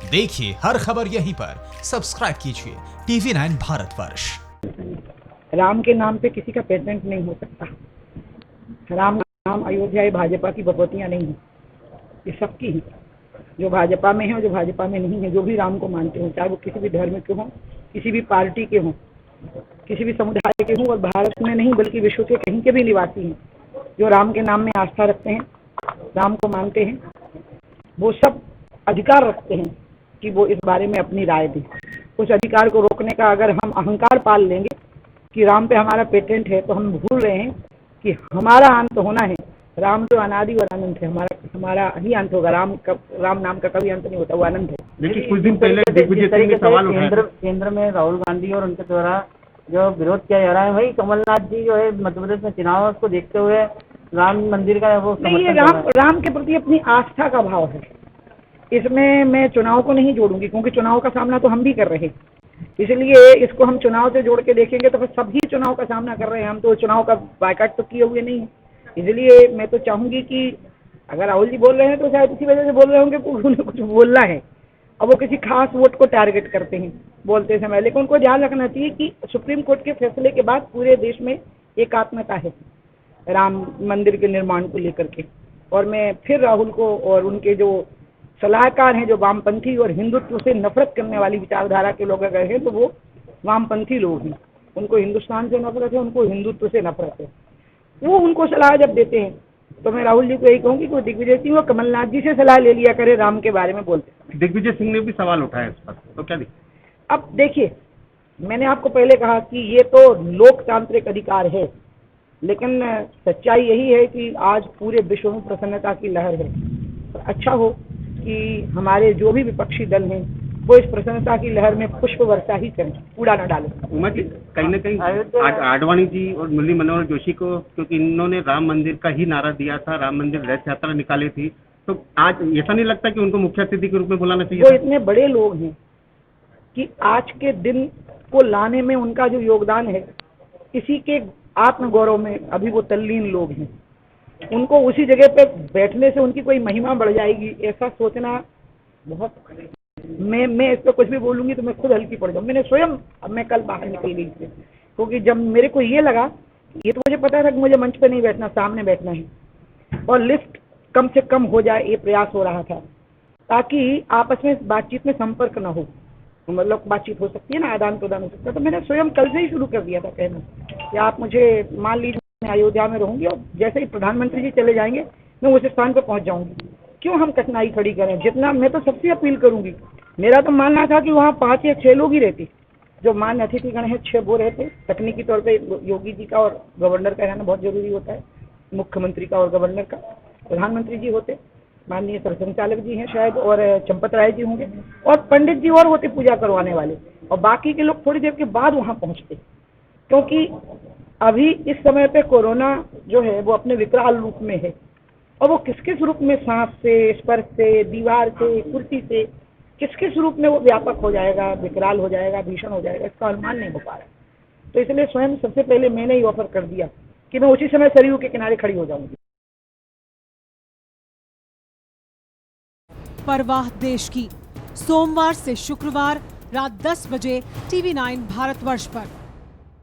देखिए हर खबर यहीं पर, सब्सक्राइब कीजिए TV9 भारतवर्ष। राम के नाम पे किसी का पेटेंट नहीं हो सकता। राम का नाम अयोध्या ये भाजपा की बकौतियाँ नहीं है, ये सबकी है, जो भाजपा में है और जो भाजपा में नहीं है। जो भी राम को मानते हो, चाहे वो किसी भी धर्म के हों, किसी भी पार्टी के हों, किसी भी समुदाय के हों, और भारत में नहीं बल्कि विश्व के कहीं के भी निवासी हैं, जो राम के नाम में आस्था रखते हैं, राम को मानते हैं, वो सब अधिकार रखते हैं कि वो इस बारे में अपनी राय दें। उस अधिकार को रोकने का अगर हम अहंकार पाल लेंगे कि राम पे हमारा पेटेंट है, तो हम भूल रहे हैं कि हमारा अंत होना है। राम जो अनादि और अनंत है, हमारा ही अंत होगा। राम नाम का कभी अंत नहीं होता, वो अनंत है। देखिए कुछ दिन पहले दिग्विजय सिंह ने सवाल उठाया, केंद्र में राहुल गांधी और उनके द्वारा जो विरोध किया जा रहा है, वही कमलनाथ जी जो है मध्य प्रदेश में चुनाव उसको देखते हुए राम मंदिर का वो नहीं, राम के प्रति अपनी आस्था का भाव है। इसमें मैं चुनाव को नहीं जोड़ूंगी, क्योंकि चुनाव का सामना तो हम भी कर रहे हैं। इसलिए इसको हम चुनाव से जोड़ के देखेंगे तो फिर सभी चुनाव का सामना कर रहे हैं। हम तो चुनाव का बायकॉट तो किए हुए नहीं है। इसलिए मैं तो चाहूंगी कि अगर राहुल जी बोल रहे हैं तो शायद इसी वजह से बोल रहे होंगे कि उन्हें कुछ बोलना है, अब वो किसी खास वोट को टारगेट करते हैं बोलते समय। लेकिन उनको ध्यान रखना चाहिए कि सुप्रीम कोर्ट के फैसले के बाद पूरे देश में एकात्मता है राम मंदिर के निर्माण को लेकर के। और मैं फिर राहुल को और उनके जो सलाहकार हैं, जो वामपंथी और हिंदुत्व से नफरत करने वाली विचारधारा के लोग अगर हैं तो वो वामपंथी लोग हैं। उनको हिंदुस्तान से नफरत है, उनको हिंदुत्व से नफरत है। वो उनको सलाह जब देते हैं तो मैं राहुल जी को यही कहूँगी कि दिग्विजय सिंह और कमलनाथ जी से सलाह ले लिया करे राम के बारे में बोलते समय। दिग्विजय सिंह ने भी सवाल उठाया इस पर, तो क्या देखिए? अब देखिए, मैंने आपको पहले कहा कि ये तो लोकतांत्रिक अधिकार है, लेकिन सच्चाई यही है कि आज पूरे विश्व में प्रसन्नता की लहर है। अच्छा हो कि हमारे जो भी विपक्षी दल हैं वो इस प्रसन्नता की लहर में पुष्प वर्षा ही करें, कूड़ा न डालें। उमा जी, कहीं न कहीं आडवाणी जी और मुरली मनोहर जोशी को, क्योंकि इन्होंने राम मंदिर का ही नारा दिया था, राम मंदिर रथ यात्रा निकाली थी, तो आज ऐसा नहीं लगता कि उनको मुख्य अतिथि के रूप में बुलाना चाहिए? वो इतने बड़े लोग हैं कि आज के दिन को लाने में उनका जो योगदान है, इसी के आत्मगौरव में अभी वो तल्लीन लोग हैं। उनको उसी जगह पे बैठने से उनकी कोई महिमा बढ़ जाएगी, ऐसा सोचना बहुत। मैं इस पर कुछ भी बोलूंगी तो मैं खुद हल्की पड़ जाऊँ। मैंने स्वयं, अब मैं कल बाहर निकल गई थी, क्योंकि जब मेरे को ये लगा, ये तो मुझे पता था कि मुझे मंच पे नहीं बैठना, सामने बैठना है, और लिफ्ट कम से कम हो जाए ये प्रयास हो रहा था, ताकि आपस में बातचीत में संपर्क ना हो, मतलब बातचीत हो सकती है ना, आदान प्रदान हो सकता है। तो मैंने स्वयं कल से ही शुरू कर दिया था कहना कि आप मुझे मान लीजिए मैं अयोध्या में रहूंगी और जैसे ही प्रधानमंत्री जी चले जाएंगे मैं उस स्थान पर पहुंच जाऊंगी। क्यों हम कठिनाई खड़ी करें? जितना मैं तो सबसे अपील करूंगी। मेरा तो मानना था कि वहाँ 5 या 6 लोग ही रहते, जो मान्य अतिथिगण है 6 वो रहते। तकनीकी तौर पर योगी जी का और गवर्नर का रहना बहुत जरूरी होता है, मुख्यमंत्री का और गवर्नर का। प्रधानमंत्री जी होते, माननीय सरसंघचालक जी हैं शायद, और चंपत राय जी होंगे, और पंडित जी और होते पूजा करवाने वाले, और बाकी के लोग थोड़ी देर के बाद वहाँ पहुँचते। क्योंकि अभी इस समय पे कोरोना जो है वो अपने विकराल रूप में है, और वो किस किस रूप में, सांस से, स्पर्श से, दीवार से, कुर्सी से, किस किस रूप में वो व्यापक हो जाएगा, विकराल हो जाएगा, भीषण हो जाएगा, इसका अनुमान नहीं हो पा रहा। तो इसलिए स्वयं सबसे पहले मैंने ही ऑफर कर दिया कि मैं उसी समय सरयू के किनारे खड़ी हो जाऊंगी। परवाह देश की, सोमवार से शुक्रवार रात 10 बजे TV9 भारतवर्ष पर।